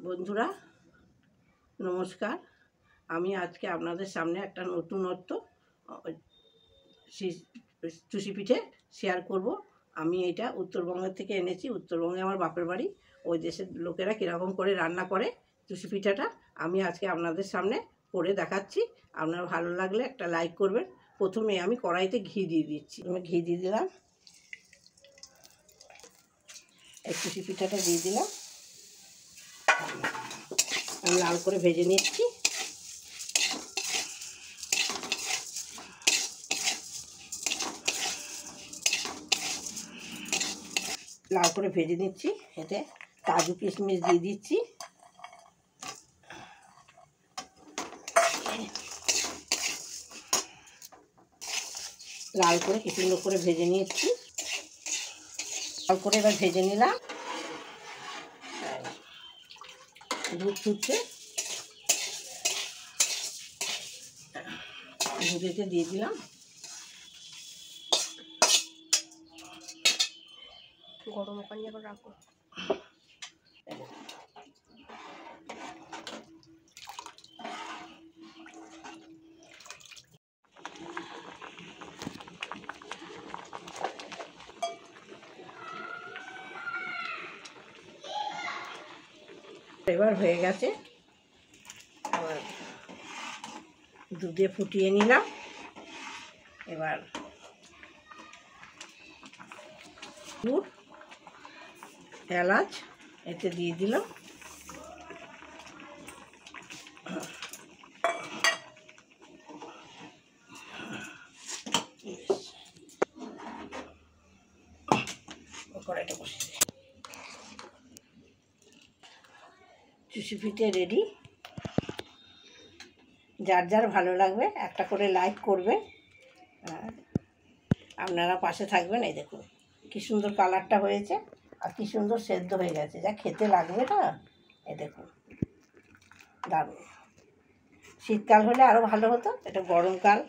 বন্ধুরা নমস্কার। আমি আজকে আপনাদের সামনে একটা নতুনত্ব চুষি পিঠে শেয়ার করব। আমি এটা উত্তরবঙ্গের থেকে এনেছি। উত্তরবঙ্গে আমার বাপের বাড়ি। ওই দেশের লোকেরা কীরকম করে রান্না করে চুষি পিঠাটা আমি আজকে আপনাদের সামনে করে দেখাচ্ছি। আপনার ভালো লাগলে একটা লাইক করবেন। প্রথমে আমি কড়াইতে ঘি দিয়ে দিচ্ছি। আমি ঘি দিয়ে দিলাম, এই চুষি পিঠাটা দিয়ে দিলাম। আমি লাল করে ভেজে নিচ্ছি। লাল করে ভেজে নিচ্ছি। এতে কাজু কিশমিশ দিয়ে দিচ্ছি। লাল করে কি সুন্দর করে ভেজে নিচ্ছি। লাল করে এবার ভেজে নিলাম। দুধ ফুটছে, দুধেতে দিয়ে দিলাম। গরম পানি এখন রাখবো। এবার হয়ে গেছে। আবার দুধে ফুটিয়ে নিলাম। এবার গুড়, এলাচ এতে দিয়ে দিলাম। কড়াইটা বসে চুষি পিঠে রেডি। যার যার ভালো লাগবে একটা করে লাইক করবেন, আপনারা পাশে থাকবেন। এই দেখুন কি সুন্দর কালারটা হয়েছে আর কি সুন্দর সেদ্ধ হয়ে গেছে, যা খেতে লাগবে না। এই দেখুন দারুণ। শীতকাল হলে আরও ভালো হতো, এটা গরমকাল।